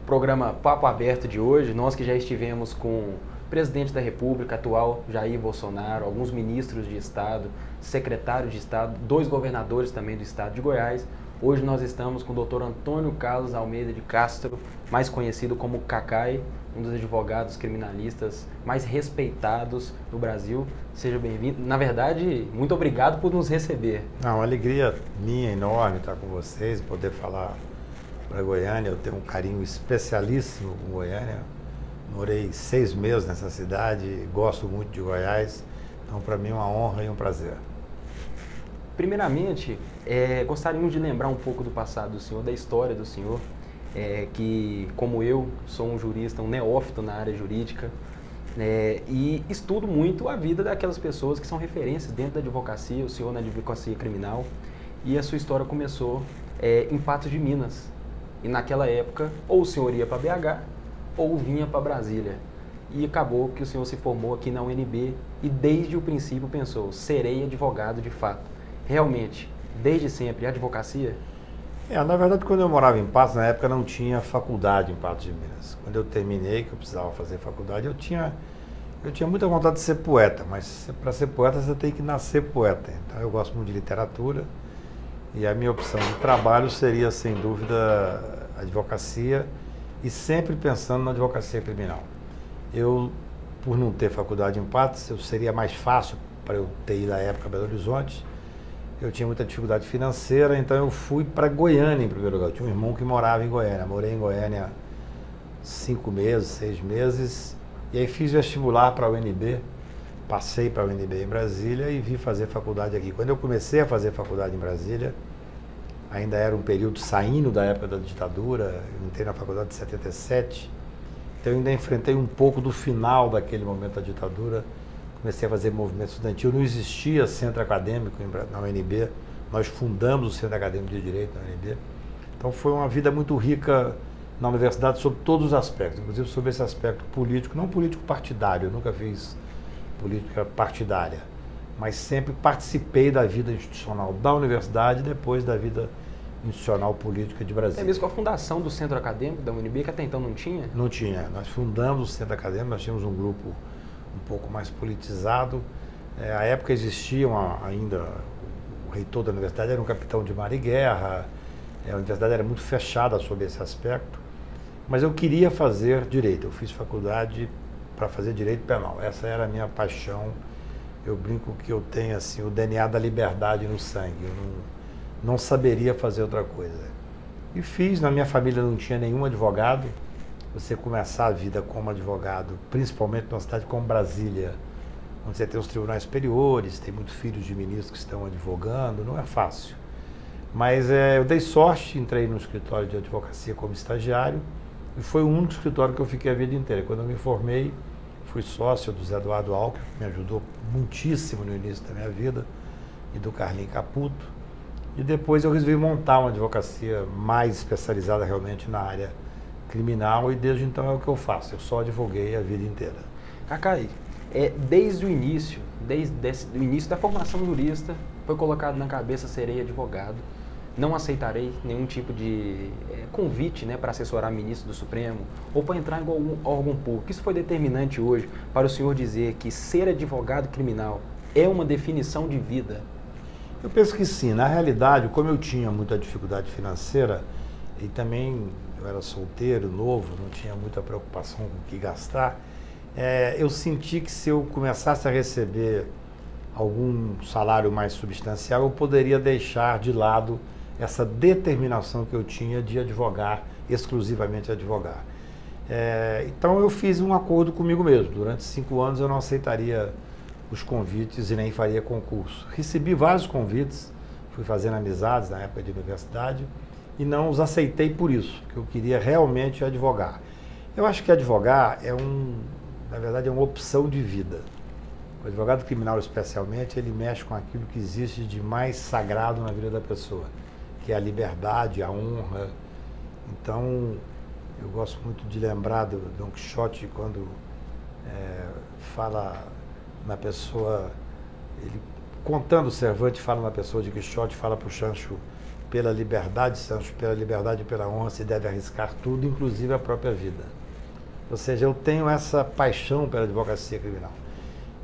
programa Papo Aberto de hoje, nós que já estivemos com o presidente da República atual, Jair Bolsonaro, alguns ministros de Estado, secretários de Estado, 2 governadores também do Estado de Goiás. Hoje nós estamos com o Dr. Antônio Carlos Almeida de Castro, mais conhecido como Cacai, um dos advogados criminalistas mais respeitados do Brasil. Seja bem-vindo. Na verdade, muito obrigado por nos receber. Uma alegria minha enorme estar com vocês, poder falar para Goiânia. Eu tenho um carinho especialíssimo com Goiânia. Morei 6 meses nessa cidade, gosto muito de Goiás. Então, para mim, é uma honra e um prazer. Primeiramente, gostaríamos de lembrar um pouco do passado do senhor, da história do senhor, que, como eu, sou um jurista, um neófito na área jurídica, e estudo muito a vida daquelas pessoas que são referências dentro da advocacia, o senhor na advocacia criminal, e a sua história começou em Patos de Minas. E naquela época, ou o senhor ia para BH, ou vinha para Brasília. E acabou que o senhor se formou aqui na UNB e desde o princípio pensou, serei advogado de fato. Realmente, desde sempre, a advocacia? Na verdade, quando eu morava em Patos, na época não tinha faculdade em Patos de Minas. Quando eu terminei, que eu precisava fazer faculdade, eu tinha muita vontade de ser poeta, mas para ser poeta você tem que nascer poeta. Então eu gosto muito de literatura e a minha opção de trabalho seria, sem dúvida, a advocacia e sempre pensando na advocacia criminal. Eu, por não ter faculdade em Patos, seria mais fácil para eu ter ido à época a Belo Horizonte. Eu tinha muita dificuldade financeira, então eu fui para Goiânia em primeiro lugar. Eu tinha um irmão que morava em Goiânia. Morei em Goiânia 5 meses, 6 meses. E aí fiz vestibular para a UNB, passei para a UNB em Brasília e vim fazer faculdade aqui. Quando eu comecei a fazer faculdade em Brasília, ainda era um período saindo da época da ditadura. Eu entrei na faculdade em 77. Então eu ainda enfrentei um pouco do final daquele momento da ditadura. Comecei a fazer movimento estudantil, não existia centro acadêmico na UNB, nós fundamos o Centro Acadêmico de Direito na UNB. Então foi uma vida muito rica na universidade sobre todos os aspectos, inclusive sobre esse aspecto político, não político partidário, eu nunca fiz política partidária, mas sempre participei da vida institucional da universidade e depois da vida institucional política de Brasília. Mesmo com a fundação do Centro Acadêmico da UNB, que até então não tinha? Não tinha, nós fundamos o Centro Acadêmico, nós tínhamos um grupo um pouco mais politizado. À época existiam ainda, o reitor da universidade era um capitão de mar e guerra, a universidade era muito fechada sobre esse aspecto, mas eu queria fazer direito, eu fiz faculdade para fazer direito penal, essa era a minha paixão. Eu brinco que eu tenho assim, o DNA da liberdade no sangue, eu não saberia fazer outra coisa. E fiz, na minha família não tinha nenhum advogado. Você começar a vida como advogado, principalmente numa cidade como Brasília, onde você tem os tribunais superiores, tem muitos filhos de ministros que estão advogando, não é fácil. Mas eu dei sorte, entrei no escritório de advocacia como estagiário e foi o único escritório que eu fiquei a vida inteira. Quando eu me formei, fui sócio do Zé Eduardo Alckmin, que me ajudou muitíssimo no início da minha vida, e do Carlinhos Caputo. E depois eu resolvi montar uma advocacia mais especializada realmente na área criminal e desde então é o que eu faço, eu só advoguei a vida inteira. Cacai, desde o início, o início da formação jurista, foi colocado na cabeça serei advogado, não aceitarei nenhum tipo de convite para assessorar ministro do Supremo ou para entrar em algum órgão público. Isso foi determinante hoje para o senhor dizer que ser advogado criminal é uma definição de vida? Eu penso que sim. Na realidade, como eu tinha muita dificuldade financeira e também eu era solteiro, novo, não tinha muita preocupação com o que gastar, eu senti que se eu começasse a receber algum salário mais substancial, eu poderia deixar de lado essa determinação que eu tinha de advogar, exclusivamente advogar. Então eu fiz um acordo comigo mesmo. Durante 5 anos eu não aceitaria os convites e nem faria concurso. Recebi vários convites, fui fazendo amizades na época de universidade, e não os aceitei por isso, porque eu queria realmente advogar. Eu acho que advogar na verdade, é uma opção de vida. O advogado criminal, especialmente, ele mexe com aquilo que existe de mais sagrado na vida da pessoa, que é a liberdade, a honra. Então, eu gosto muito de lembrar do Dom Quixote, quando fala na pessoa, ele contando o Cervantes, fala na pessoa de Quixote, fala para o Sancho pela liberdade, Santos, pela liberdade e pela honra se deve arriscar tudo, inclusive a própria vida. Ou seja, eu tenho essa paixão pela advocacia criminal.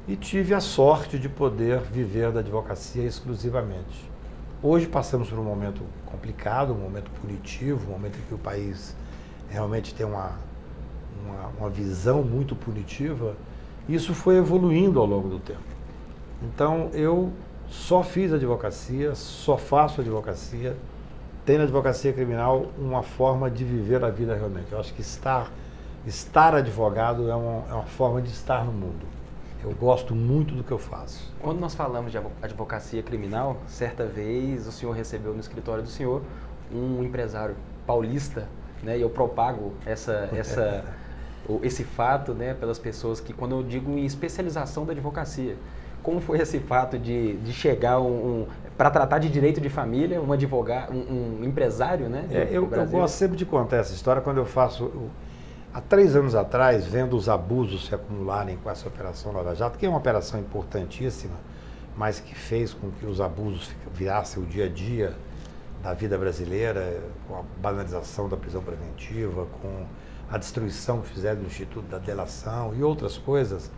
E tive a sorte de poder viver da advocacia exclusivamente. Hoje passamos por um momento complicado, um momento punitivo, um momento em que o país realmente tem uma visão muito punitiva. Isso foi evoluindo ao longo do tempo. Então, eu só fiz advocacia, só faço advocacia, tem na advocacia criminal uma forma de viver a vida realmente. Eu acho que estar advogado é uma forma de estar no mundo. Eu gosto muito do que eu faço. Quando nós falamos de advocacia criminal, certa vez o senhor recebeu no escritório do senhor um empresário paulista, né? E eu propago esse fato, né, pelas pessoas que, quando eu digo em especialização da advocacia, como foi esse fato de chegar para tratar de direito de família, um advogado, um empresário, né? Eu gosto sempre de contar essa história quando eu faço... Há 3 anos atrás, vendo os abusos se acumularem com essa Operação Lava Jato, que é uma operação importantíssima, mas que fez com que os abusos virassem o dia a dia da vida brasileira, com a banalização da prisão preventiva, com a destruição que fizeram do Instituto da Delação e outras coisas,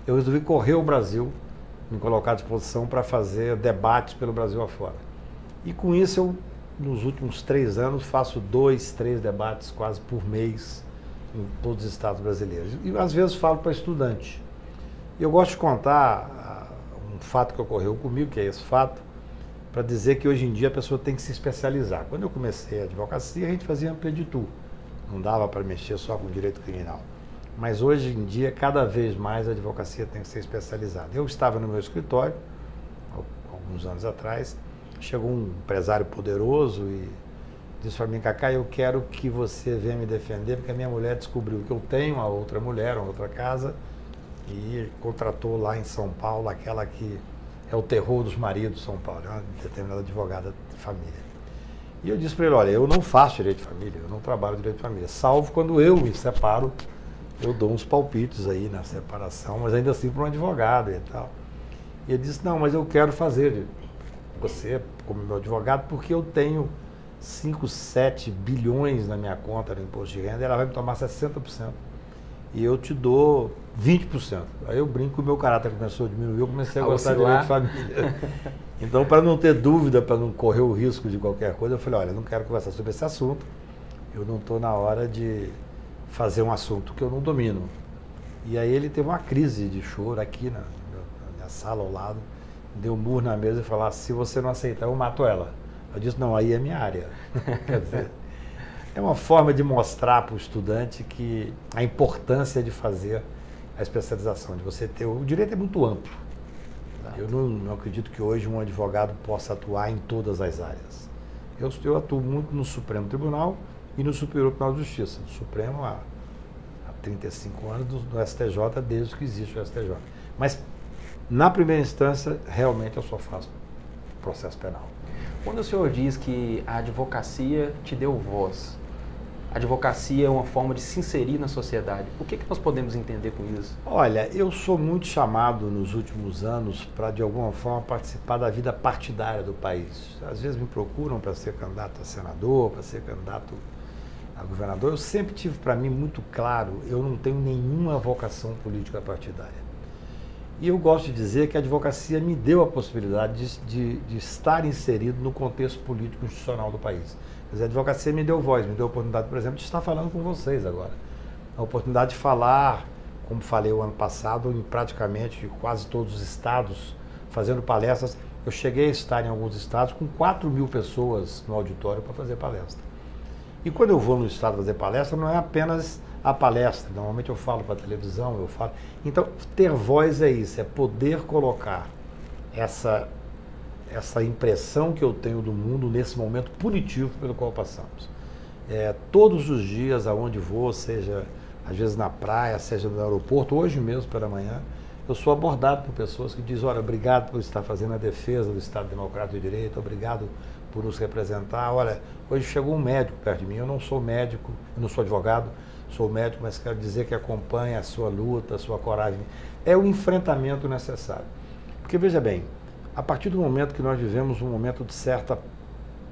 eu resolvi correr o Brasil, me colocar à disposição para fazer debates pelo Brasil afora. E com isso, eu, nos últimos 3 anos, faço 2, 3 debates quase por mês, em todos os estados brasileiros. E às vezes falo para estudante. Eu gosto de contar um fato que ocorreu comigo, que é esse fato, para dizer que hoje em dia a pessoa tem que se especializar. Quando eu comecei a advocacia, a gente fazia ampla de tudo. Não dava para mexer só com direito criminal. Mas hoje em dia, cada vez mais a advocacia tem que ser especializada. Eu estava no meu escritório, alguns anos atrás, chegou um empresário poderoso e disse para mim: Cacá, eu quero que você venha me defender, porque a minha mulher descobriu que eu tenho a outra mulher, uma outra casa, e contratou lá em São Paulo aquela que é o terror dos maridos de São Paulo, é uma determinada advogada de família. E eu disse para ele: olha, eu não faço direito de família, eu não trabalho direito de família, salvo quando eu me separo, eu dou uns palpites aí na separação, mas ainda assim para um advogado e tal. E ele disse: não, mas eu quero fazer você como meu advogado, porque eu tenho 5, 7 bilhões na minha conta no imposto de renda, ela vai me tomar 60%. E eu te dou 20%. Aí eu brinco, o meu caráter começou a diminuir, eu comecei a gostar de direito de família. Então, para não ter dúvida, para não correr o risco de qualquer coisa, eu falei: olha, eu não quero conversar sobre esse assunto, eu não estou na hora de fazer um assunto que eu não domino. E aí ele teve uma crise de choro aqui na minha sala ao lado, deu um murro na mesa e falou: se você não aceitar, eu mato ela. Eu disse: não, aí é minha área. Quer dizer, é uma forma de mostrar para o estudante que a importância de fazer a especialização, de você ter... O direito é muito amplo. Eu não acredito que hoje um advogado possa atuar em todas as áreas. Eu atuo muito no Supremo Tribunal e no Superior Tribunal de Justiça. No Supremo há 35 anos, no STJ, desde que existe o STJ. Mas, na primeira instância, realmente eu só faço processo penal. Quando o senhor diz que a advocacia te deu voz, a advocacia é uma forma de se inserir na sociedade, o que nós podemos entender com isso? Olha, eu sou muito chamado nos últimos anos para, de alguma forma, participar da vida partidária do país. Às vezes me procuram para ser candidato a senador, para ser candidato a governador. Eu sempre tive para mim muito claro, eu não tenho nenhuma vocação política partidária. E eu gosto de dizer que a advocacia me deu a possibilidade de estar inserido no contexto político institucional do país. Quer dizer, a advocacia me deu voz, me deu a oportunidade, por exemplo, de estar falando com vocês agora. A oportunidade de falar, como falei o ano passado, em praticamente quase todos os estados, fazendo palestras. Eu cheguei a estar em alguns estados com 4.000 pessoas no auditório para fazer palestra. E quando eu vou no estado fazer palestra, não é apenas a palestra. Normalmente eu falo para a televisão, eu falo... Então, ter voz é isso, é poder colocar essa impressão que eu tenho do mundo nesse momento punitivo pelo qual passamos. Todos os dias, aonde vou, seja às vezes na praia, seja no aeroporto, hoje mesmo pela manhã, eu sou abordado por pessoas que dizem: olha, obrigado por estar fazendo a defesa do Estado Democrático de Direito, obrigado por nos representar. Olha, hoje chegou um médico perto de mim, eu não sou médico, eu não sou advogado, sou médico, mas quero dizer que acompanha a sua luta, a sua coragem. É o enfrentamento necessário. Porque, veja bem, a partir do momento que nós vivemos um momento de certa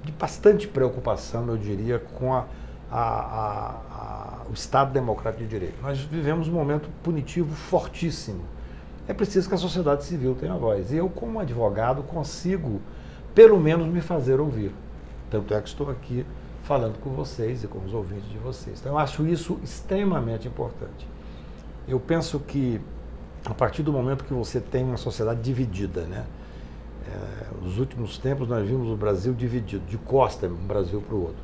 de bastante preocupação, eu diria, com o Estado Democrático de Direito. Nós vivemos um momento punitivo fortíssimo. É preciso que a sociedade civil tenha voz. E eu, como advogado, consigo, pelo menos, me fazer ouvir. Tanto é que estou aqui falando com vocês e com os ouvintes de vocês. Então, eu acho isso extremamente importante. Eu penso que, a partir do momento que você tem uma sociedade dividida, né? Nos últimos tempos nós vimos o Brasil dividido, de costa, um Brasil para o outro.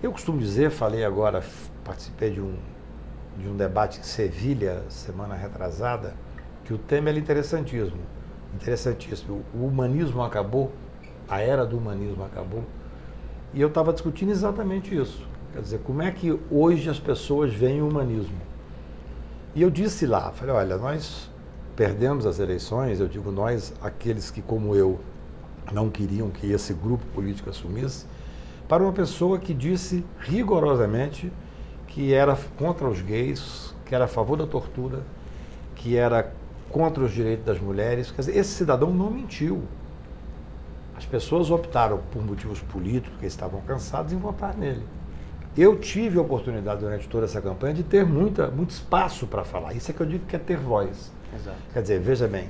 Eu costumo dizer, falei agora, participei de um debate em Sevilha, semana retrasada, que o tema é interessantíssimo. Interessantíssimo. O humanismo acabou, a era do humanismo acabou, e eu estava discutindo exatamente isso. Quer dizer, como é que hoje as pessoas veem o humanismo? E eu disse lá, falei, olha, nós perdemos as eleições, eu digo nós, aqueles que, como eu, não queriam que esse grupo político assumisse, para uma pessoa que disse rigorosamente que era contra os gays, que era a favor da tortura, que era contra os direitos das mulheres. Quer dizer, esse cidadão não mentiu. As pessoas optaram por motivos políticos, porque estavam cansados, em votar nele. Eu tive a oportunidade durante toda essa campanha de ter muito espaço para falar. Isso é que eu digo que é ter voz. Exato. Quer dizer, veja bem,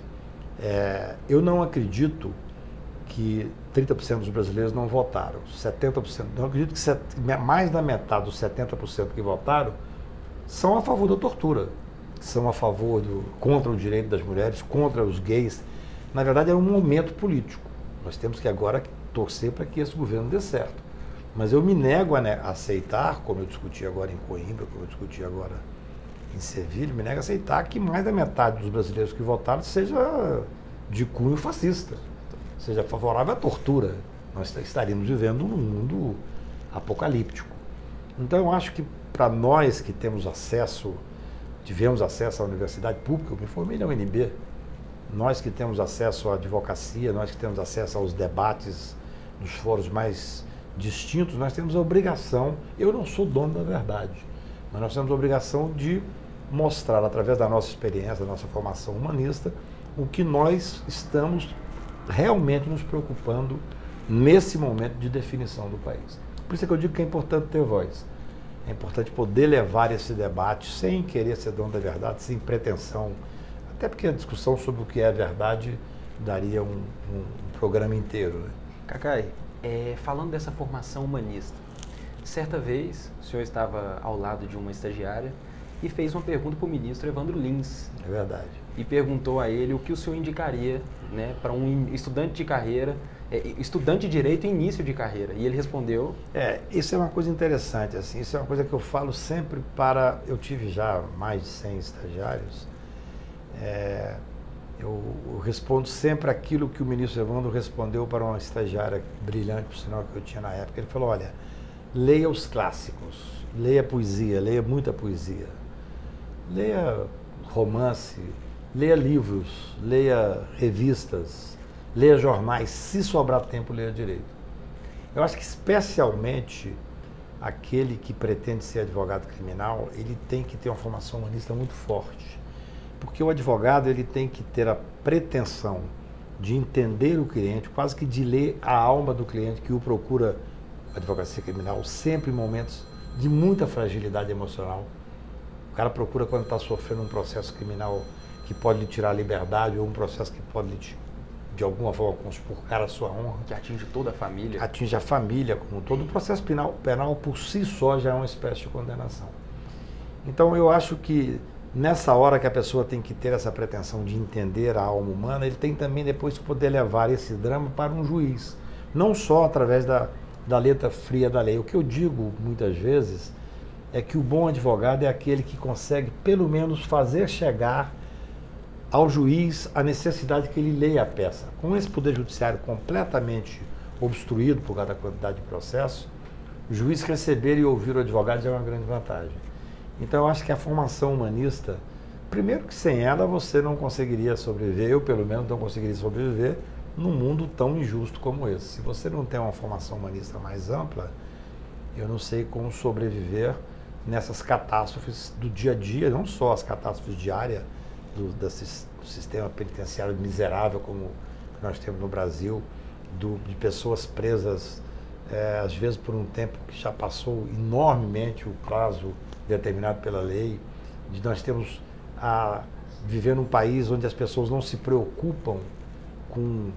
eu não acredito que 30% dos brasileiros não votaram, 70%. Não acredito que mais da metade dos 70% que votaram são a favor da tortura, são a favor contra o direito das mulheres, contra os gays. Na verdade, é um momento político. Nós temos que agora torcer para que esse governo dê certo. Mas eu me nego a aceitar, como eu discuti agora em Coimbra, como eu discuti agora em Sevilha, me nego a aceitar que mais da metade dos brasileiros que votaram seja de cunho fascista, seja favorável à tortura. Nós estaríamos vivendo num mundo apocalíptico. Então eu acho que para nós que tivemos acesso à universidade pública, eu me formei na UNB, nós que temos acesso à advocacia, nós que temos acesso aos debates dos fóruns mais distintos, nós temos a obrigação, eu não sou dono da verdade, mas nós temos a obrigação de mostrar, através da nossa experiência, da nossa formação humanista, o que nós estamos realmente nos preocupando nesse momento de definição do país. Por isso é que eu digo que é importante ter voz. É importante poder levar esse debate sem querer ser dono da verdade, sem pretensão, até porque a discussão sobre o que é verdade daria um programa inteiro, né? Cacai, falando dessa formação humanista, certa vez o senhor estava ao lado de uma estagiária e fez uma pergunta para o ministro Evandro Lins. É verdade. E perguntou a ele o que o senhor indicaria, né, para um estudante de carreira, estudante de direito e início de carreira. E ele respondeu... Isso é uma coisa interessante, assim, isso é uma coisa que eu falo sempre eu tive já mais de 100 estagiários, eu respondo sempre aquilo que o ministro Evandro respondeu para uma estagiária brilhante, por sinal, que eu tinha na época. Ele falou, olha, leia os clássicos, leia poesia, leia muita poesia, leia romance, leia livros, leia revistas, leia jornais, se sobrar tempo, leia direito. Eu acho que especialmente aquele que pretende ser advogado criminal, ele tem que ter uma formação humanista muito forte. Porque o advogado ele tem que ter a pretensão de entender o cliente, quase que de ler a alma do cliente que o procura, a advocacia criminal, sempre em momentos de muita fragilidade emocional. O cara procura quando está sofrendo um processo criminal que pode lhe tirar a liberdade ou um processo que pode lhe, de alguma forma, conspurcar a sua honra. Que atinge toda a família. Atinge a família como um todo. O processo penal por si só já é uma espécie de condenação. Então eu acho que nessa hora que a pessoa tem que ter essa pretensão de entender a alma humana, ele tem também depois que poder levar esse drama para um juiz. Não só através da letra fria da lei. O que eu digo muitas vezes é que o bom advogado é aquele que consegue pelo menos fazer chegar ao juiz a necessidade que ele leia a peça. Com esse poder judiciário completamente obstruído por causa da quantidade de processos, o juiz receber e ouvir o advogado já é uma grande vantagem. Então eu acho que a formação humanista, primeiro que sem ela você não conseguiria sobreviver, eu pelo menos não conseguiria sobreviver num mundo tão injusto como esse. Se você não tem uma formação humanista mais ampla, eu não sei como sobreviver nessas catástrofes do dia a dia, não só as catástrofes diárias do sistema penitenciário miserável como nós temos no Brasil, de pessoas presas às vezes por um tempo que já passou enormemente o prazo determinado pela lei, de nós temos a viver num país onde as pessoas não se preocupam com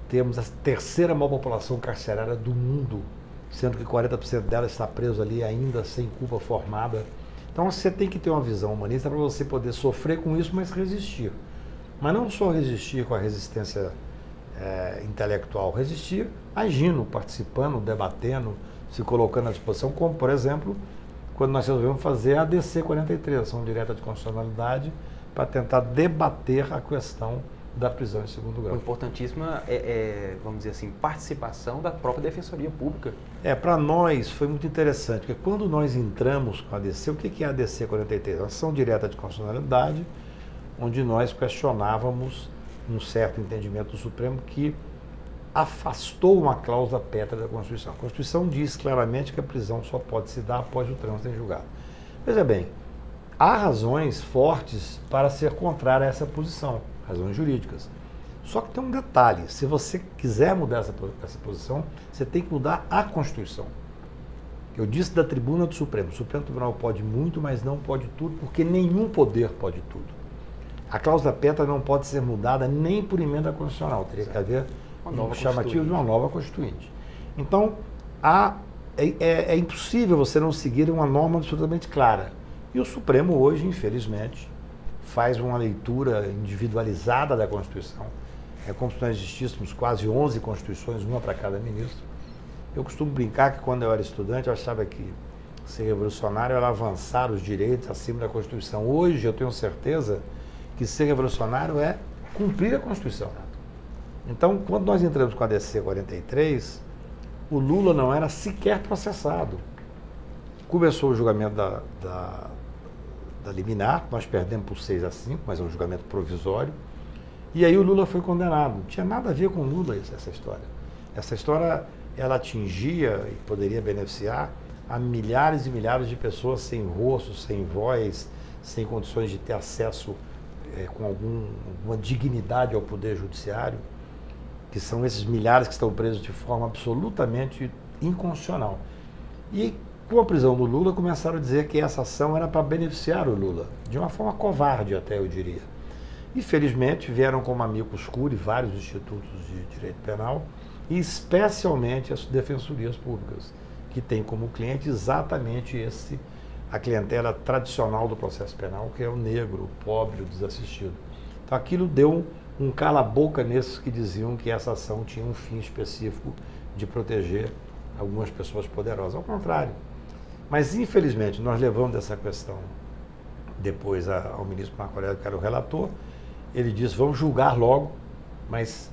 termos a terceira maior população carcerária do mundo, sendo que 40% dela está preso ali ainda sem culpa formada. Então você tem que ter uma visão humanista para você poder sofrer com isso, mas resistir. Mas não só resistir com a resistência intelectual, resistir agindo, participando, debatendo, se colocando à disposição, como, por exemplo, quando nós resolvemos fazer a ADC 43, Ação Direta de Constitucionalidade, para tentar debater a questão da prisão em segundo grau. O importantíssima vamos dizer assim, participação da própria Defensoria Pública. Para nós foi muito interessante, porque quando nós entramos com a ADC, o que é a ADC 43? Ação Direta de Constitucionalidade, onde nós questionávamos um certo entendimento do Supremo que afastou uma cláusula pétrea da Constituição. A Constituição diz claramente que a prisão só pode se dar após o trânsito em julgado. Veja bem, há razões fortes para ser contrária a essa posição, razões jurídicas. Só que tem um detalhe, se você quiser mudar essa posição, você tem que mudar a Constituição. Eu disse da tribuna do Supremo, o Supremo Tribunal pode muito, mas não pode tudo, porque nenhum poder pode tudo. A cláusula pétrea não pode ser mudada nem por emenda constitucional, teria que haver um chamativo de uma nova Constituinte. Então, é impossível você não seguir uma norma absolutamente clara. E o Supremo hoje, infelizmente, faz uma leitura individualizada da Constituição. É como se nós existíssemos quase 11 Constituições, uma para cada ministro. Eu costumo brincar que quando eu era estudante, eu achava que ser revolucionário era avançar os direitos acima da Constituição. Hoje eu tenho certeza que ser revolucionário é cumprir a Constituição. Então, quando nós entramos com a ADC 43, o Lula não era sequer processado. Começou o julgamento da liminar, nós perdemos por 6-5, mas é um julgamento provisório, e aí o Lula foi condenado. Não tinha nada a ver com o Lula essa história. Essa história, ela atingia e poderia beneficiar a milhares e milhares de pessoas sem rosto, sem voz, sem condições de ter acesso com alguma dignidade ao poder judiciário, que são esses milhares que estão presos de forma absolutamente inconstitucional. E com a prisão do Lula, começaram a dizer que essa ação era para beneficiar o Lula, de uma forma covarde até, eu diria. E, felizmente, vieram como amicus curiae vários institutos de direito penal, e especialmente as defensorias públicas, que têm como cliente exatamente a clientela tradicional do processo penal, que é o negro, o pobre, o desassistido. Então, aquilo deu um cala-boca nesses que diziam que essa ação tinha um fim específico de proteger algumas pessoas poderosas. Ao contrário. Mas, infelizmente, nós levamos essa questão depois ao ministro Marco Aurélio, que era o relator. Ele disse, vamos julgar logo, mas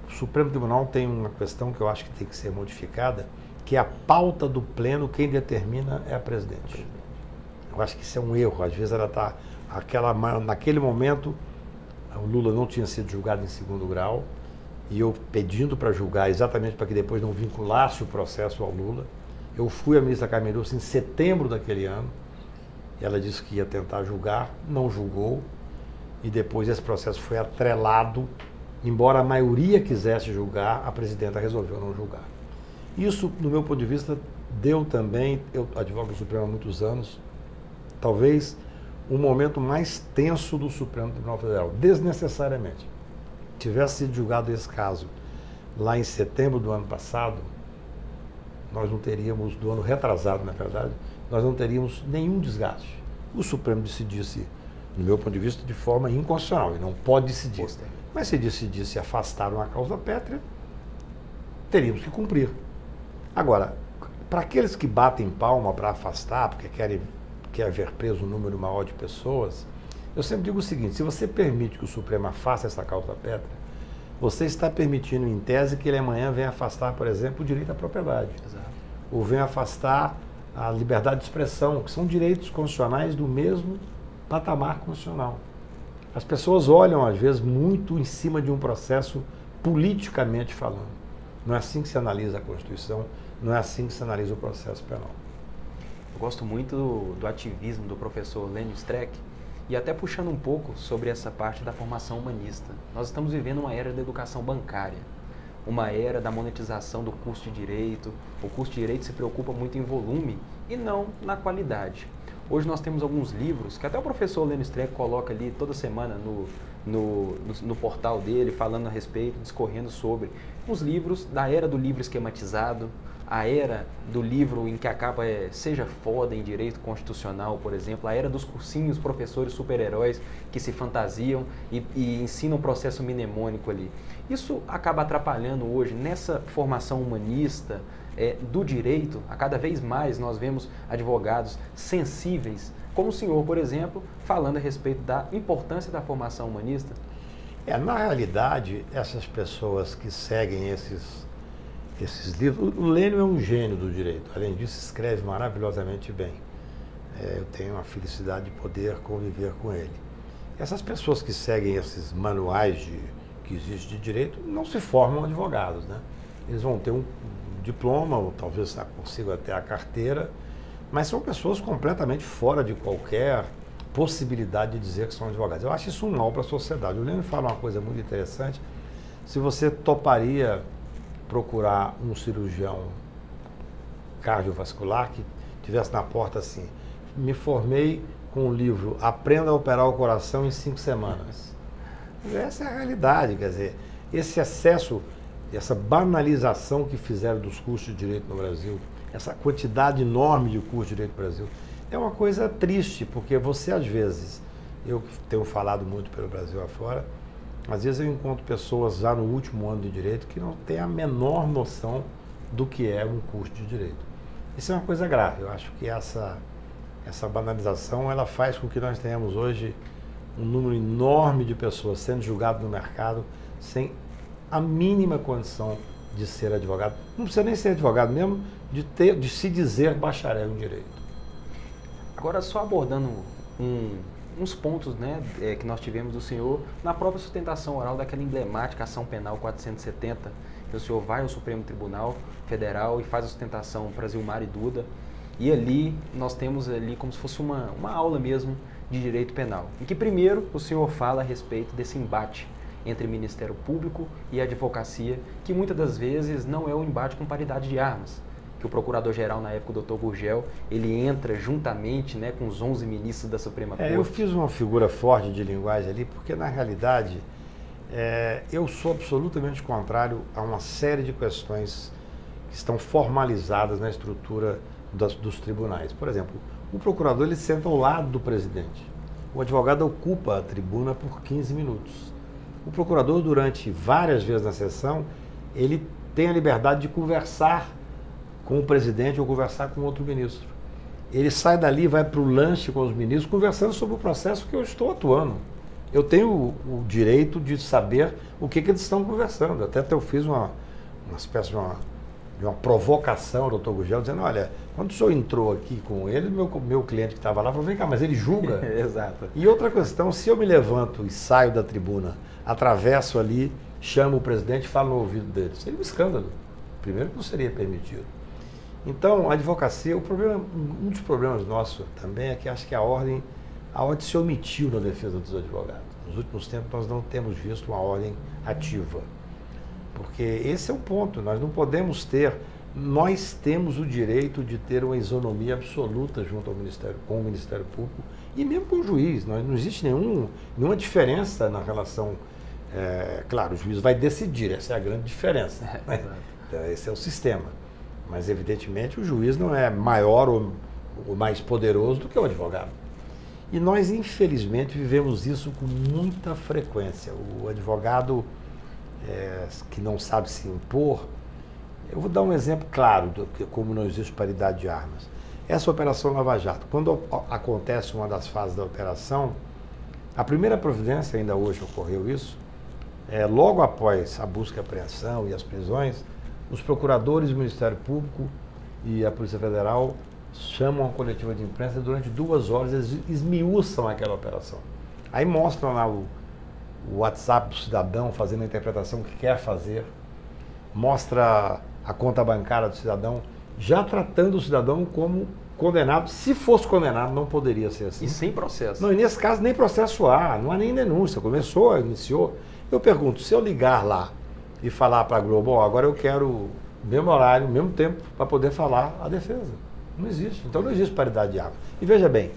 o Supremo Tribunal tem uma questão que eu acho que tem que ser modificada, que é a pauta do pleno, quem determina é a presidente. Eu acho que isso é um erro. Às vezes ela está, naquele momento, o Lula não tinha sido julgado em segundo grau, e eu pedindo para julgar exatamente para que depois não vinculasse o processo ao Lula. Eu fui à ministra Carmen Lúcia em setembro daquele ano, e ela disse que ia tentar julgar, não julgou, e depois esse processo foi atrelado, embora a maioria quisesse julgar, a presidenta resolveu não julgar. Isso, do meu ponto de vista, deu também, eu advogo no Supremo há muitos anos, talvez o momento mais tenso do Supremo Tribunal Federal, desnecessariamente. Tivesse sido julgado esse caso lá em setembro do ano passado, nós não teríamos, do ano retrasado, na verdade, nós não teríamos nenhum desgaste. O Supremo decidisse, no meu ponto de vista, de forma inconstitucional, e não pode decidir. Mas se decidisse afastar uma causa pétrea, teríamos que cumprir. Agora, para aqueles que batem palma para afastar, porque quer ver preso um número maior de pessoas, eu sempre digo o seguinte, se você permite que o Supremo afaste essa causa pétrea, você está permitindo, em tese, que ele amanhã venha afastar, por exemplo, o direito à propriedade. Exato. Ou venha afastar a liberdade de expressão, que são direitos constitucionais do mesmo patamar constitucional. As pessoas olham, às vezes, muito em cima de um processo politicamente falando. Não é assim que se analisa a Constituição, não é assim que se analisa o processo penal. Eu gosto muito do ativismo do professor Lênio Streck, e até puxando um pouco sobre essa parte da formação humanista. Nós estamos vivendo uma era da educação bancária, uma era da monetização do curso de Direito. O curso de Direito se preocupa muito em volume e não na qualidade. Hoje nós temos alguns livros, que até o professor Lênio Streck coloca ali toda semana no portal dele, falando a respeito, discorrendo sobre os livros da era do livro esquematizado, a era do livro em que a capa seja foda em direito constitucional, por exemplo, a era dos cursinhos professores super-heróis que se fantasiam e ensinam o processo mnemônico ali. Isso acaba atrapalhando hoje nessa formação humanista do direito. A cada vez mais nós vemos advogados sensíveis, como o senhor, por exemplo, falando a respeito da importância da formação humanista. Na realidade, essas pessoas que seguem esses livros, o Lênio é um gênio do direito, além disso escreve maravilhosamente bem. Eu tenho a felicidade de poder conviver com ele. Essas pessoas que seguem esses manuais que existem de direito não se formam advogados, né? Eles vão ter um diploma, ou talvez consigam até a carteira, mas são pessoas completamente fora de qualquer possibilidade de dizer que são advogados. Eu acho isso um mal para a sociedade. O Lênio fala uma coisa muito interessante: se você toparia procurar um cirurgião cardiovascular que tivesse na porta assim: me formei com o livro Aprenda a Operar o Coração em 5 semanas. Essa é a realidade, quer dizer, esse excesso, essa banalização que fizeram dos cursos de direito no Brasil, essa quantidade enorme de cursos de direito no Brasil, é uma coisa triste, porque você às vezes, eu que tenho falado muito pelo Brasil afora, às vezes eu encontro pessoas já no último ano de direito que não têm a menor noção do que é um curso de direito. Isso é uma coisa grave. Eu acho que essa banalização ela faz com que nós tenhamos hoje um número enorme de pessoas sendo julgadas no mercado sem a mínima condição de ser advogado. Não precisa nem ser advogado mesmo, de se dizer bacharel em direito. Agora, só abordando uns pontos, né, que nós tivemos do senhor na própria sustentação oral daquela emblemática ação penal 470, que o senhor vai ao Supremo Tribunal Federal e faz a sustentação para Zilmar e Duda, e ali nós temos ali como se fosse uma aula mesmo de direito penal, em que primeiro o senhor fala a respeito desse embate entre Ministério Público e advocacia, que muitas das vezes não é um embate com paridade de armas, que o procurador-geral na época, o Dr. Gurgel, ele entra juntamente, né, com os 11 ministros da Suprema Corte. Eu fiz uma figura forte de linguagem ali, porque na realidade eu sou absolutamente contrário a uma série de questões que estão formalizadas na estrutura dos tribunais. Por exemplo, o procurador ele senta ao lado do presidente. O advogado ocupa a tribuna por 15 minutos. O procurador, durante várias vezes na sessão, ele tem a liberdade de conversar com o presidente ou conversar com outro ministro. Ele sai dali, vai para o lanche com os ministros, conversando sobre o processo que eu estou atuando. Eu tenho o direito de saber o que eles estão conversando. Até eu fiz uma espécie de uma provocação ao doutor Gurgel, dizendo: olha, quando o senhor entrou aqui com ele, meu cliente que estava lá falou: vem cá, mas ele julga? Exato. E outra questão, se eu me levanto e saio da tribuna, atravesso ali, chamo o presidente e falo no ouvido dele, seria um escândalo. Primeiro que não seria permitido. Então, a advocacia, um dos problemas nossos também é que acho que a ordem se omitiu na defesa dos advogados. Nos últimos tempos nós não temos visto uma ordem ativa. Porque esse é o ponto, nós não podemos nós temos o direito de ter uma isonomia absoluta junto ao com o Ministério Público e mesmo com o juiz. Não existe nenhuma diferença na relação. Claro, o juiz vai decidir, essa é a grande diferença. Né? Esse é o sistema. Mas, evidentemente, o juiz não é maior ou mais poderoso do que o advogado. E nós, infelizmente, vivemos isso com muita frequência. O advogado que não sabe se impor. Eu vou dar um exemplo claro de como não existe paridade de armas. Essa Operação Lava Jato, quando acontece uma das fases da operação, a primeira providência, ainda hoje ocorreu isso, logo após a busca e apreensão e as prisões, os procuradores do Ministério Público e a Polícia Federal chamam a coletiva de imprensa e durante 2 horas eles esmiuçam aquela operação. Aí mostram lá o WhatsApp do cidadão fazendo a interpretação que quer fazer, mostra a conta bancária do cidadão, já tratando o cidadão como condenado. Se fosse condenado, não poderia ser assim. E sem processo. Não, e nesse caso nem processo há, não há nem denúncia, iniciou. Eu pergunto, se eu ligar lá e falar para a Globo, ó, agora eu quero o mesmo horário, o mesmo tempo para poder falar a defesa. Não existe. Então não existe paridade de água. E veja bem,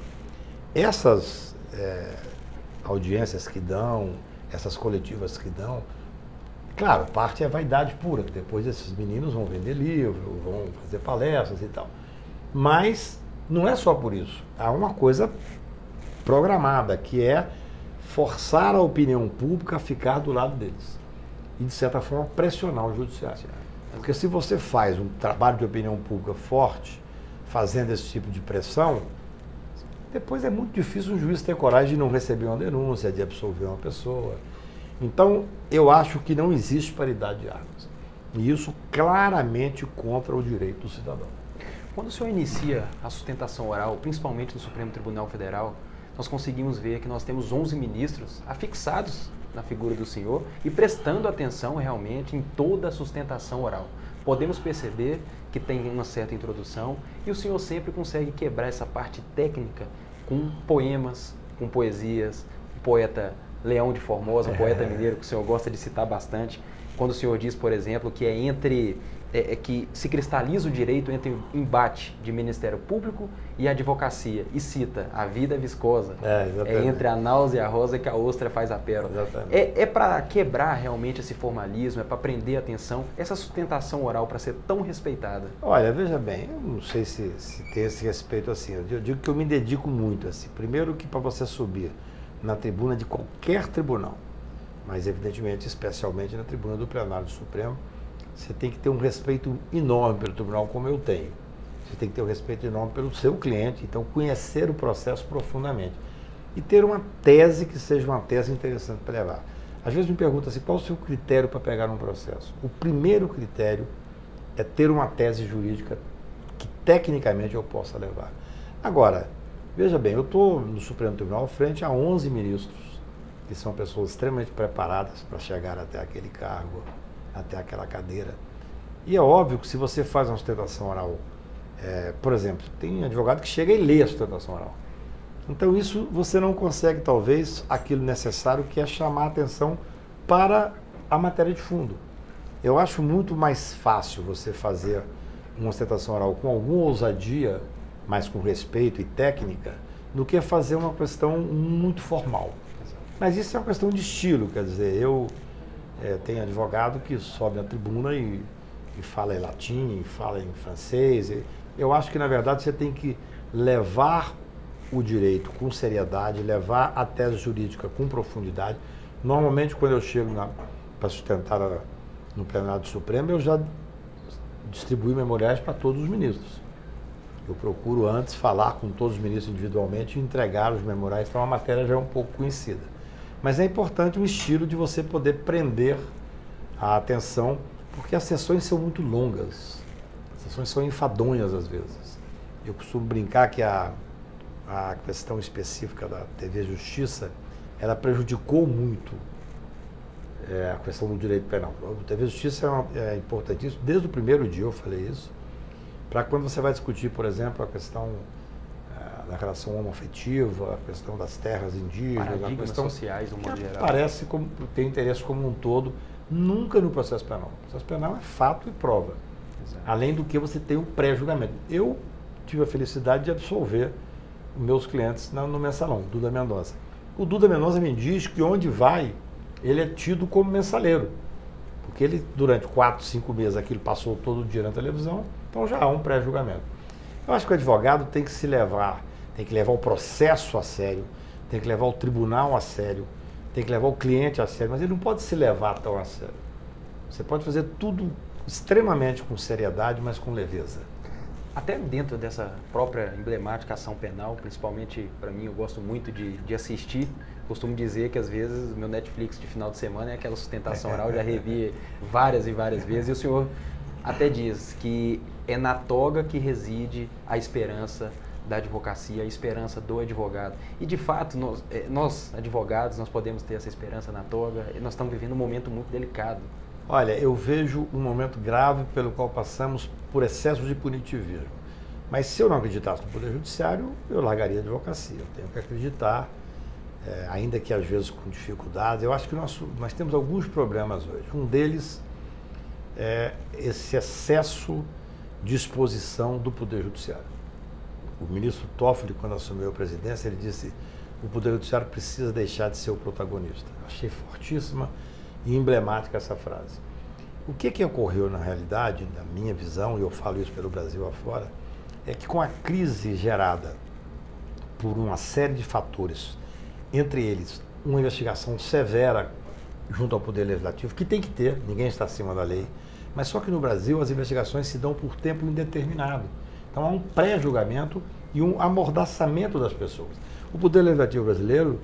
essas audiências que dão, essas coletivas que dão, claro, parte é vaidade pura, que depois esses meninos vão vender livro, vão fazer palestras e tal. Mas não é só por isso. Há uma coisa programada, que é forçar a opinião pública a ficar do lado deles. E, de certa forma, pressionar o judiciário. Porque se você faz um trabalho de opinião pública forte, fazendo esse tipo de pressão, depois é muito difícil um juiz ter coragem de não receber uma denúncia, de absolver uma pessoa. Então, eu acho que não existe paridade de armas. E isso claramente contra o direito do cidadão. Quando o senhor inicia a sustentação oral, principalmente no Supremo Tribunal Federal, nós conseguimos ver que nós temos 11 ministros afixados na figura do senhor e prestando atenção realmente em toda a sustentação oral. Podemos perceber que tem uma certa introdução e o senhor sempre consegue quebrar essa parte técnica com poemas, com poesias. O poeta Leão de Formosa, um poeta mineiro que o senhor gosta de citar bastante, quando o senhor diz, por exemplo, que que se cristaliza o direito entre o embate de Ministério Público e a advocacia, e cita a vida viscosa, entre a náusea e a rosa que a ostra faz a pérola. É para quebrar realmente esse formalismo, é para prender a atenção, essa sustentação oral para ser tão respeitada. Olha, veja bem, eu não sei se tem esse respeito assim, eu digo que eu me dedico muito assim. Primeiro que para você subir na tribuna de qualquer tribunal, mas evidentemente, especialmente na tribuna do plenário do Supremo, você tem que ter um respeito enorme pelo tribunal, como eu tenho. Você tem que ter um respeito enorme pelo seu cliente, então conhecer o processo profundamente. E ter uma tese que seja uma tese interessante para levar. Às vezes me perguntam assim, qual é o seu critério para pegar um processo? O primeiro critério é ter uma tese jurídica que tecnicamente eu possa levar. Agora, veja bem, eu estou no Supremo Tribunal frente a 11 ministros, que são pessoas extremamente preparadas para chegar até aquele cargo, até aquela cadeira. E é óbvio que se você faz uma sustentação oral, por exemplo, tem advogado que chega e lê a sustentação oral. Então isso você não consegue, talvez, aquilo necessário que é chamar a atenção para a matéria de fundo. Eu acho muito mais fácil você fazer uma sustentação oral com alguma ousadia, mas com respeito e técnica, do que fazer uma questão muito formal. Mas isso é uma questão de estilo, quer dizer, tem advogado que sobe na tribuna e fala em latim, fala em francês. Eu acho que, na verdade, você tem que levar o direito com seriedade, levar a tese jurídica com profundidade. Normalmente, quando eu chego para sustentar no plenário do Supremo, eu já distribuí memoriais para todos os ministros. Eu procuro antes falar com todos os ministros individualmente e entregar os memoriais, então a matéria já é um pouco conhecida. Mas é importante o estilo de você poder prender a atenção, porque as sessões são muito longas, as sessões são enfadonhas às vezes. Eu costumo brincar que a questão específica da TV Justiça, ela prejudicou muito a questão do direito penal. A TV Justiça é importantíssimo, desde o primeiro dia eu falei isso, para quando você vai discutir, por exemplo, a questão da relação homoafetiva, a questão das terras indígenas, a questão sociais, do modo geral. Parece como tem interesse como um todo, nunca no processo penal. O processo penal é fato e prova. Exato. Além do que você tem o pré-julgamento. Eu tive a felicidade de absolver meus clientes no mensalão, Duda Mendonça. O Duda Mendonça me diz que onde vai, ele é tido como mensaleiro. Porque ele, durante 4, 5 meses, aquilo passou todo o dia na televisão, então já há um pré-julgamento. Eu acho que o advogado tem que se levar, tem que levar o processo a sério, tem que levar o tribunal a sério, tem que levar o cliente a sério, mas ele não pode se levar tão a sério. Você pode fazer tudo extremamente com seriedade, mas com leveza. Até dentro dessa própria emblemática ação penal, principalmente para mim, eu gosto muito de assistir. Costumo dizer que às vezes o meu Netflix de final de semana é aquela sustentação oral, já revi várias e várias vezes, e o senhor até diz que é na toga que reside a esperança da advocacia, a esperança do advogado. E de fato, nós advogados, nós podemos ter essa esperança na toga, e nós estamos vivendo um momento muito delicado. Olha, eu vejo um momento grave pelo qual passamos por excesso de punitivismo. Mas se eu não acreditasse no Poder Judiciário, eu largaria a advocacia. Eu tenho que acreditar, ainda que às vezes com dificuldades. Eu acho que nós temos alguns problemas hoje. Um deles é esse excesso de exposição do Poder Judiciário. O ministro Toffoli, quando assumiu a presidência, ele disse: o Poder Judiciário precisa deixar de ser o protagonista. Achei fortíssima e emblemática essa frase. O que ocorreu na realidade, na minha visão, e eu falo isso pelo Brasil afora, é que com a crise gerada por uma série de fatores, entre eles uma investigação severa junto ao Poder Legislativo, que tem que ter, ninguém está acima da lei, mas só que no Brasil as investigações se dão por tempo indeterminado. Então há um pré-julgamento e um amordaçamento das pessoas. O Poder Legislativo brasileiro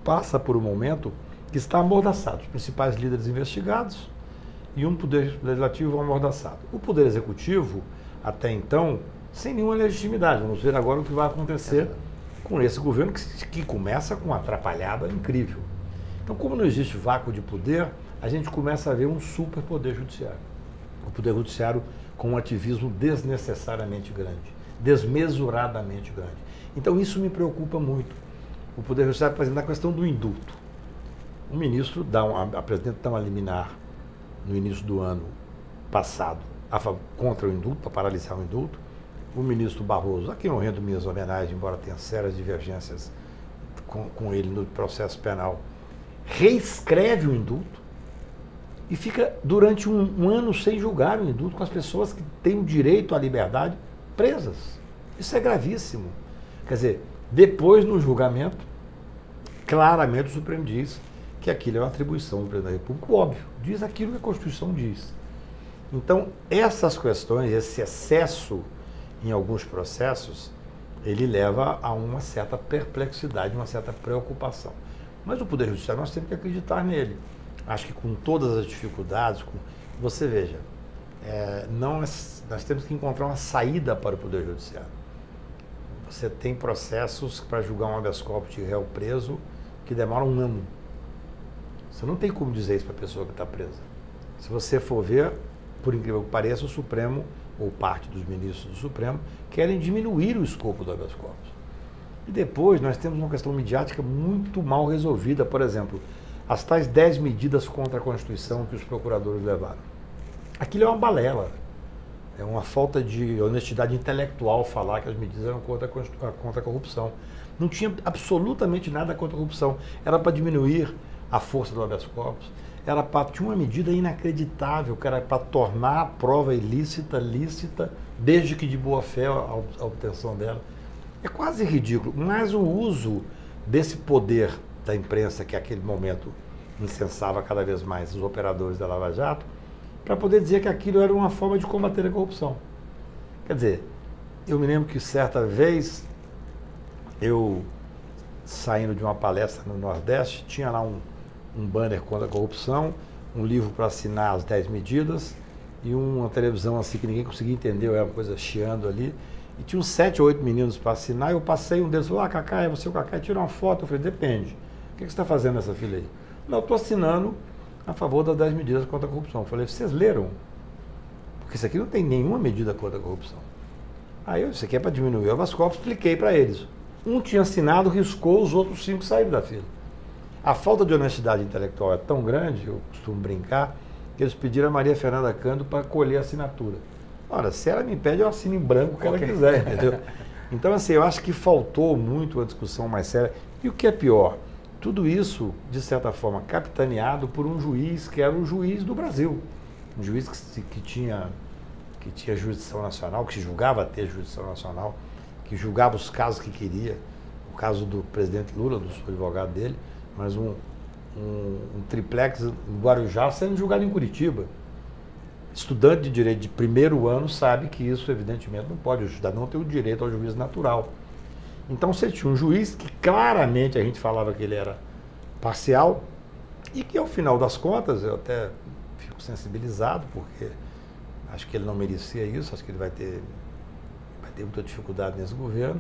passa por um momento que está amordaçado. Os principais líderes investigados e um Poder Legislativo amordaçado. O Poder Executivo, até então, sem nenhuma legitimidade. Vamos ver agora o que vai acontecer com esse governo que começa com uma atrapalhada incrível. Então, como não existe vácuo de poder, a gente começa a ver um super poder judiciário. O Poder Judiciário com um ativismo desnecessariamente grande, desmesuradamente grande. Então, isso me preocupa muito. O Poder Judiciário, por exemplo, na questão do indulto. O ministro apresenta uma liminar no início do ano passado contra o indulto, para paralisar o indulto. O ministro Barroso, a quem eu rendo minhas homenagens, embora tenha sérias divergências com ele no processo penal, reescreve o indulto e fica durante um ano sem julgar o indulto com as pessoas que têm o direito à liberdade presas. Isso é gravíssimo. Quer dizer, depois no julgamento, claramente o Supremo diz que aquilo é uma atribuição do Presidente da República, óbvio, diz aquilo que a Constituição diz. Então, essas questões, esse excesso em alguns processos, ele leva a uma certa perplexidade, uma certa preocupação. Mas o Poder Judiciário, nós temos que acreditar nele. Acho que com todas as dificuldades, você veja, nós temos que encontrar uma saída para o Poder Judiciário. Você tem processos para julgar um habeas corpus de réu preso que demoram um ano. Você não tem como dizer isso para a pessoa que está presa. Se você for ver, por incrível que pareça, o Supremo, ou parte dos ministros do Supremo, querem diminuir o escopo do habeas corpus. E depois nós temos uma questão midiática muito mal resolvida. Por exemplo, as tais 10 medidas contra a Constituição que os procuradores levaram. Aquilo é uma balela. É uma falta de honestidade intelectual falar que as medidas eram contra a corrupção. Não tinha absolutamente nada contra a corrupção. Era para diminuir a força do habeas corpus. Tinha uma medida inacreditável, que era para tornar a prova ilícita, lícita, desde que de boa fé a obtenção dela. É quase ridículo, mas o uso desse poder da imprensa, que naquele momento incensava cada vez mais os operadores da Lava Jato, para poder dizer que aquilo era uma forma de combater a corrupção. Quer dizer, eu me lembro que certa vez, eu saindo de uma palestra no Nordeste, tinha lá um banner contra a corrupção, um livro para assinar as 10 medidas e uma televisão assim que ninguém conseguia entender, era uma coisa chiando ali. E tinha uns 7 ou 8 meninos para assinar, eu passei, um deles falou: Cacá, é você o Cacá? Tira uma foto. Eu falei: depende. O que você está fazendo nessa fila aí? Não, eu estou assinando a favor das 10 medidas contra a corrupção. Eu falei: vocês leram? Porque isso aqui não tem nenhuma medida contra a corrupção. Aí isso aqui é para diminuir o habeas corpus, expliquei para eles. Um tinha assinado, riscou, os outros 5 saíram da fila. A falta de honestidade intelectual é tão grande, eu costumo brincar, que eles pediram a Maria Fernanda Cândido para colher a assinatura. Ora, se ela me pede, eu assino em branco o que ela quiser, entendeu? Então, assim, eu acho que faltou muito uma discussão mais séria. E o que é pior, tudo isso, de certa forma, capitaneado por um juiz que era o juiz do Brasil. Um juiz que tinha jurisdição nacional, que se julgava ter jurisdição nacional, que julgava os casos que queria. O caso do presidente Lula, do advogado dele, mas um triplex em Guarujá sendo julgado em Curitiba. Estudante de direito de primeiro ano sabe que isso, evidentemente, não pode. O cidadão não tem o direito ao juízo natural. Então, você tinha um juiz que claramente a gente falava que ele era parcial e que, ao final das contas, eu até fico sensibilizado, porque acho que ele não merecia isso, acho que ele vai ter muita dificuldade nesse governo.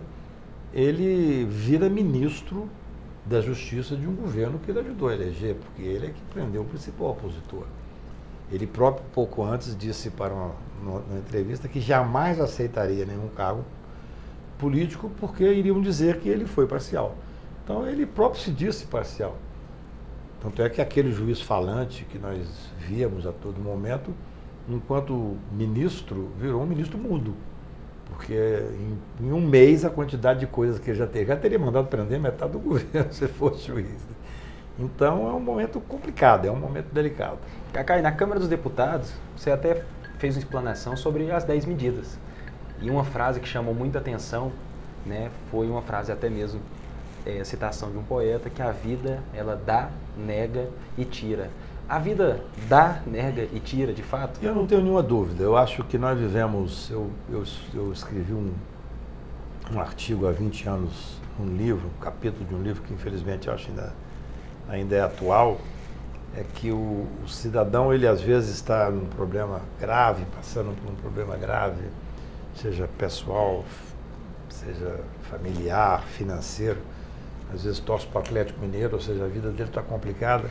Ele vira ministro da Justiça de um governo que ele ajudou a eleger, porque ele é que prendeu o principal opositor. Ele próprio, pouco antes, disse para uma entrevista que jamais aceitaria nenhum cargo político porque iriam dizer que ele foi parcial. Então, ele próprio se disse parcial. Tanto é que aquele juiz falante que nós víamos a todo momento enquanto ministro, virou um ministro mudo. Porque em um mês a quantidade de coisas que ele já teria mandado prender metade do governo se fosse juiz. Então é um momento complicado, é um momento delicado. Cacai, na Câmara dos Deputados, você até fez uma explanação sobre as 10 medidas. E uma frase que chamou muita atenção, né, foi uma frase até mesmo, citação de um poeta, que a vida, ela dá, nega e tira. A vida dá, nega e tira, de fato? Eu não tenho nenhuma dúvida. Eu acho que nós vivemos... Eu escrevi um artigo há 20 anos, um livro, um capítulo de um livro que infelizmente eu acho ainda é atual, é que o cidadão, ele às vezes está num problema grave, passando por um problema grave, seja pessoal, seja familiar, financeiro, às vezes torce para o Atlético Mineiro, ou seja, a vida dele está complicada.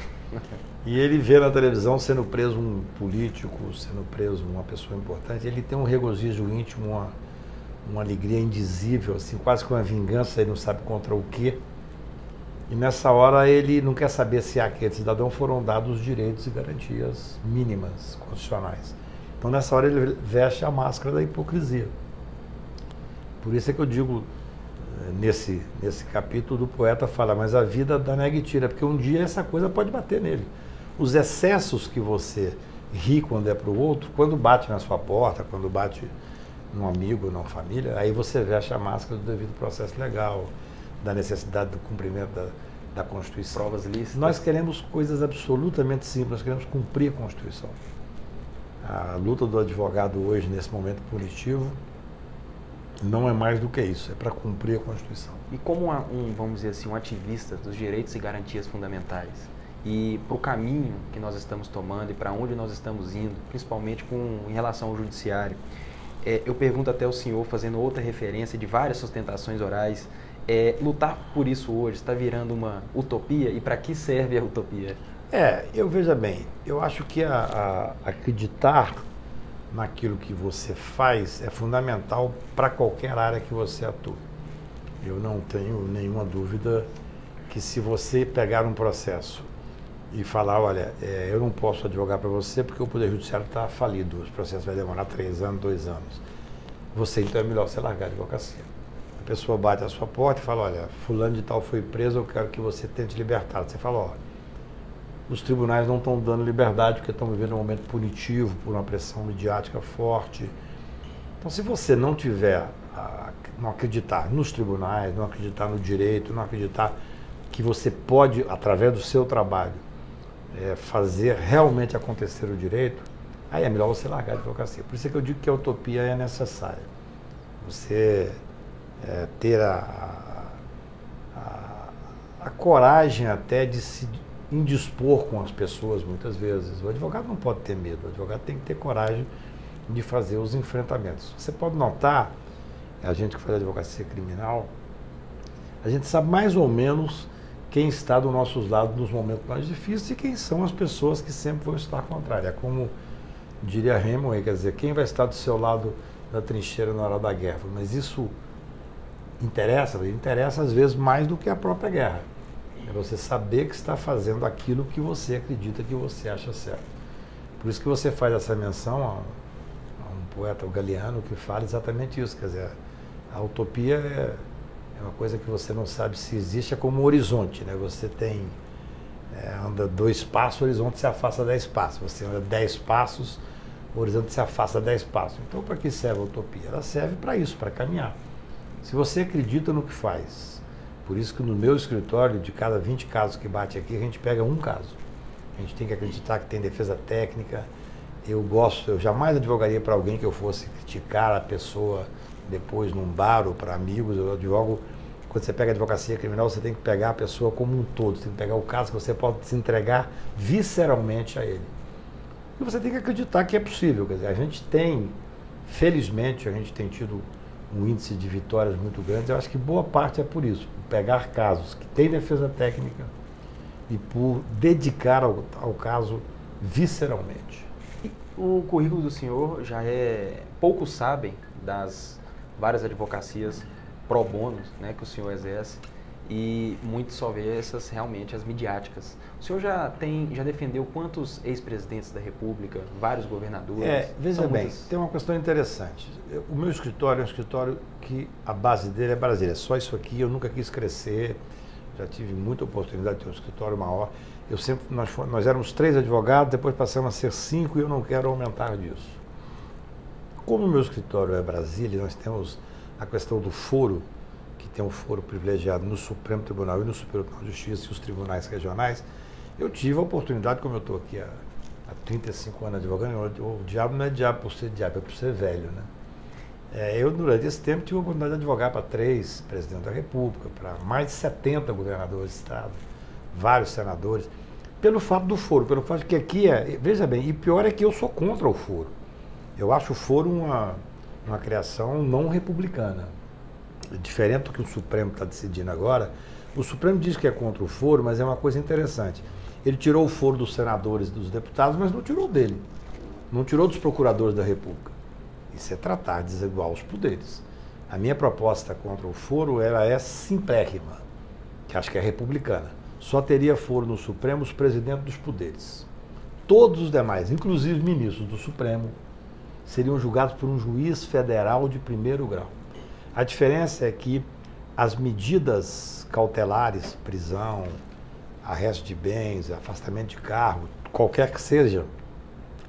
E ele vê na televisão sendo preso um político, sendo preso uma pessoa importante, ele tem um regozijo íntimo, uma alegria indizível, assim, quase que uma vingança, ele não sabe contra o quê. E nessa hora ele não quer saber se àquele cidadão foram dados os direitos e garantias mínimas, constitucionais. Então nessa hora ele veste a máscara da hipocrisia. Por isso é que eu digo, nesse capítulo do poeta fala, mas a vida dá nega e tira, porque um dia essa coisa pode bater nele. Os excessos que você ri quando é para o outro, quando bate na sua porta, quando bate num amigo, numa família, aí você veste a máscara do devido processo legal, da necessidade do cumprimento da Constituição. Provas lícitas. Nós queremos coisas absolutamente simples, nós queremos cumprir a Constituição. A luta do advogado hoje, nesse momento punitivo, não é mais do que isso, é para cumprir a Constituição. E como vamos dizer assim, um ativista dos direitos e garantias fundamentais, e para o caminho que nós estamos tomando e para onde nós estamos indo, principalmente em relação ao judiciário, eu pergunto até ao senhor, fazendo outra referência de várias sustentações orais, lutar por isso hoje está virando uma utopia, e para que serve a utopia? Eu veja bem, eu acho que acreditar naquilo que você faz é fundamental para qualquer área que você atue. Eu não tenho nenhuma dúvida que se você pegar um processo e falar, olha, eu não posso advogar para você porque o Poder Judiciário está falido, os processos vai demorar 3 anos, 2 anos. Você, então, é melhor você largar a advocacia. A pessoa bate à sua porta e fala, olha, fulano de tal foi preso, eu quero que você tente libertar. Você fala, olha, os tribunais não estão dando liberdade porque estão vivendo um momento punitivo por uma pressão midiática forte. Então, se você não tiver, não acreditar nos tribunais, não acreditar no direito, não acreditar que você pode, através do seu trabalho, fazer realmente acontecer o direito, aí é melhor você largar a advocacia. Por isso é que eu digo que a utopia é necessária. Você ter a coragem até de se indispor com as pessoas muitas vezes. O advogado não pode ter medo, o advogado tem que ter coragem de fazer os enfrentamentos. Você pode notar, a gente que faz advocacia criminal, a gente sabe mais ou menos quem está do nosso lado nos momentos mais difíceis e quem são as pessoas que sempre vão estar contrárias. É como diria Hemingway, quer dizer, quem vai estar do seu lado na trincheira na hora da guerra. Mas isso interessa às vezes mais do que a própria guerra. É você saber que está fazendo aquilo que você acredita, que você acha certo. Por isso que você faz essa menção a um poeta, o Galeano, que fala exatamente isso. Quer dizer, a utopia é uma coisa que você não sabe se existe, é como um horizonte, né? Você anda 2 passos, o horizonte se afasta 10 passos. Você anda 10 passos, o horizonte se afasta 10 passos. Então, para que serve a utopia? Ela serve para isso, para caminhar. Se você acredita no que faz, por isso que no meu escritório, de cada 20 casos que bate aqui, a gente pega um caso. A gente tem que acreditar que tem defesa técnica. Eu jamais advogaria para alguém que eu fosse criticar a pessoa depois num bar ou para amigos. Eu advogo, quando você pega a advocacia criminal, você tem que pegar a pessoa como um todo. Você tem que pegar o caso que você pode se entregar visceralmente a ele. E você tem que acreditar que é possível. Quer dizer, a gente tem, felizmente, a gente tem tido um índice de vitórias muito grande. Eu acho que boa parte é por isso, por pegar casos que têm defesa técnica e por dedicar ao caso visceralmente. O currículo do senhor poucos sabem das várias advocacias pro bono, né, que o senhor exerce. e muito só vê essas realmente as midiáticas. O senhor já defendeu quantos ex-presidentes da República, vários governadores? Veja bem, tem uma questão interessante. O meu escritório é um escritório que a base dele é Brasília. É só isso aqui, eu nunca quis crescer, já tive muita oportunidade de ter um escritório maior. Nós éramos 3 advogados, depois passamos a ser 5 e eu não quero aumentar disso. Como o meu escritório é Brasília, nós temos a questão do foro, que tem um foro privilegiado no Supremo Tribunal e no Superior Tribunal de Justiça e os tribunais regionais. Eu tive a oportunidade, como eu estou aqui há 35 anos advogando, o diabo não é diabo por ser diabo, é por ser velho, né? Eu, durante esse tempo, tive a oportunidade de advogar para 3 presidentes da República, para mais de 70 governadores de Estado, vários senadores, pelo fato do foro, pelo fato de que aqui veja bem, e pior é que eu sou contra o foro. Eu acho o foro uma criação não republicana. Diferente do que o Supremo está decidindo agora, o Supremo diz que é contra o foro, mas é uma coisa interessante. Ele tirou o foro dos senadores e dos deputados, mas não tirou dele. Não tirou dos procuradores da República. Isso é tratar de desigual os poderes. A minha proposta contra o foro, ela é simplérrima, que acho que é republicana. Só teria foro no Supremo os presidentes dos poderes. Todos os demais, inclusive ministros do Supremo, seriam julgados por um juiz federal de primeiro grau. A diferença é que as medidas cautelares, prisão, arresto de bens, afastamento de cargo, qualquer que seja,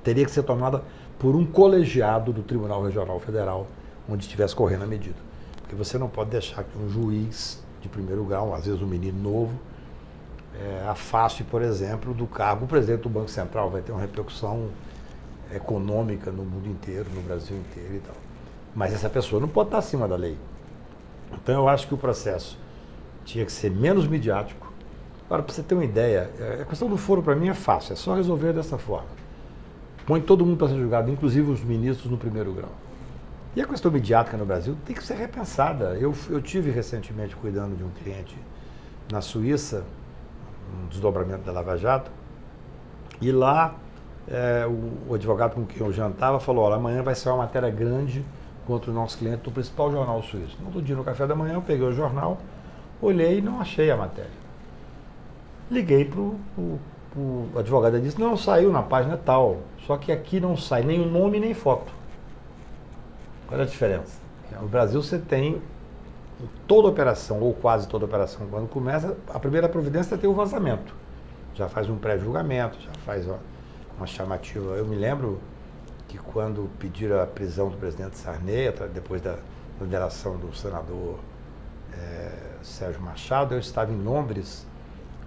teria que ser tomada por um colegiado do Tribunal Regional Federal, onde estivesse correndo a medida. Porque você não pode deixar que um juiz de primeiro grau, às vezes um menino novo, afaste, por exemplo, do cargo o presidente do Banco Central. Vai ter uma repercussão econômica no mundo inteiro, no Brasil inteiro e tal. Mas essa pessoa não pode estar acima da lei. Então eu acho que o processo tinha que ser menos midiático. Agora, para você ter uma ideia, a questão do foro para mim é fácil, é só resolver dessa forma. Põe todo mundo para ser julgado, inclusive os ministros no primeiro grau. E a questão midiática no Brasil tem que ser repensada. Eu tive recentemente cuidando de um cliente na Suíça, um desdobramento da Lava Jato, e lá o advogado com quem eu jantava falou: olha, amanhã vai ser uma matéria grande contra o nosso cliente do principal jornal suíço. No outro dia, no café da manhã, eu peguei o jornal, olhei e não achei a matéria. Liguei para o advogado e disse: não, saiu na página tal, só que aqui não sai nem o nome nem foto. Qual é a diferença? No Brasil você tem toda operação, ou quase toda operação, quando começa, a primeira providência é ter o vazamento. Já faz um pré-julgamento, já faz uma chamativa. Eu me lembro que quando pediram a prisão do presidente Sarney, depois da delação do senador Sérgio Machado, eu estava em Londres,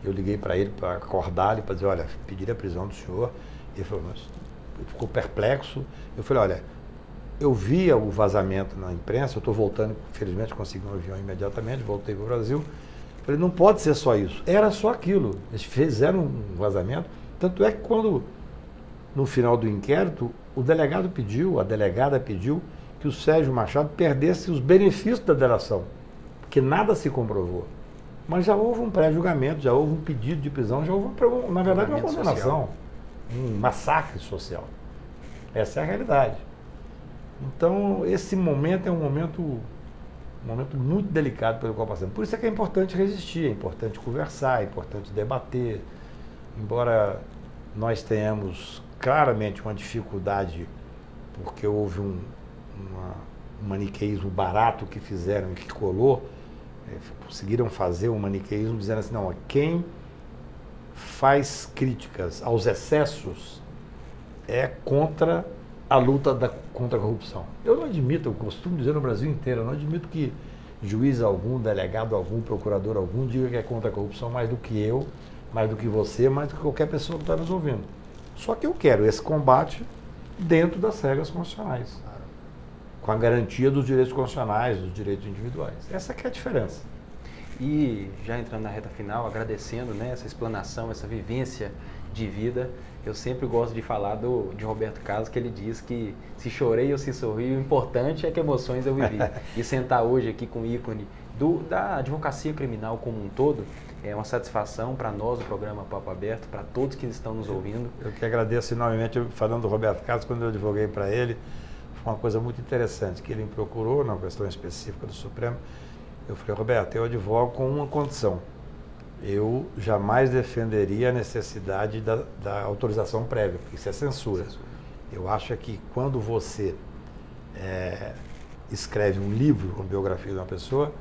eu liguei para ele, para acordá-lo, para dizer: olha, pediram a prisão do senhor. Ele falou, mas ele ficou perplexo. Eu falei: olha, eu via o vazamento na imprensa, eu estou voltando, felizmente consegui um avião imediatamente, voltei para o Brasil. Eu falei: não pode ser só isso. Era só aquilo. Eles fizeram um vazamento. Tanto é que quando, no final do inquérito, o delegado pediu, a delegada pediu que o Sérgio Machado perdesse os benefícios da delação, porque nada se comprovou. Mas já houve um pré-julgamento, já houve um pedido de prisão, já houve, na verdade, uma condenação, um massacre social. Essa é a realidade. Então, esse momento é um momento muito delicado pelo qual passamos. Por isso é que é importante resistir, é importante conversar, é importante debater. Embora nós tenhamos claramente uma dificuldade, porque houve um maniqueísmo barato que fizeram e que colou, conseguiram fazer um maniqueísmo dizendo assim: não, quem faz críticas aos excessos é contra a luta contra a corrupção. Eu não admito, eu costumo dizer no Brasil inteiro, eu não admito que juiz algum, delegado algum, procurador algum diga que é contra a corrupção mais do que eu, mais do que você, mais do que qualquer pessoa que está nos ouvindo. Só que eu quero esse combate dentro das regras constitucionais, com a garantia dos direitos constitucionais, dos direitos individuais. Essa que é a diferença. E já entrando na reta final, agradecendo, né, essa explanação, essa vivência de vida, eu sempre gosto de falar de Roberto Carlos, que ele diz que se chorei ou se sorri, o importante é que emoções eu vivi. E sentar hoje aqui com o ícone da advocacia criminal como um todo, é uma satisfação para nós do programa Papo Aberto, para todos que estão nos ouvindo. Eu que agradeço enormemente, falando do Roberto Carlos, quando eu advoguei para ele, foi uma coisa muito interessante, que ele me procurou, na questão específica do Supremo, Eu falei, Roberto, eu advogo com uma condição. Eu jamais defenderia a necessidade da autorização prévia, porque isso é censura. Eu acho que quando você escreve um livro, uma biografia de uma pessoa,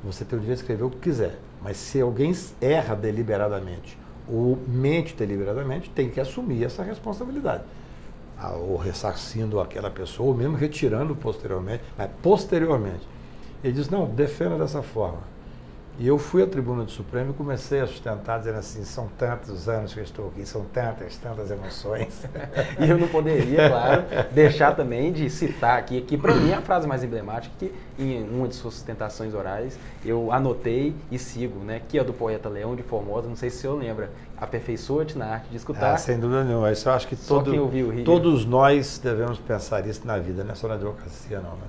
você tem o direito de escrever o que quiser. Mas se alguém erra deliberadamente ou mente deliberadamente, tem que assumir essa responsabilidade. Ou ressarcindo aquela pessoa, ou mesmo retirando posteriormente. Mas posteriormente. Ele diz, não, defenda dessa forma. E eu fui à Tribuna do Supremo e comecei a sustentar, dizendo assim, são tantos anos que eu estou aqui, são tantas emoções. E eu não poderia, claro, deixar também de citar aqui, que para mim é a frase mais emblemática, que em uma de suas sustentações orais eu anotei e sigo, né, que é do poeta Leão de Formosa, não sei se o senhor lembra, aperfeiçoa-te na arte de escutar. Sem dúvida nenhuma, isso eu acho que todos nós devemos pensar isso na vida, não é só na advocacia não, né?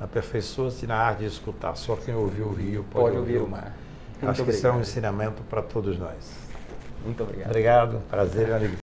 Aperfeiçoa-se na arte de escutar. Só quem ouviu o rio pode ouvir o mar. Acho que isso é um ensinamento para todos nós. Muito obrigado. Obrigado, prazer e alegria.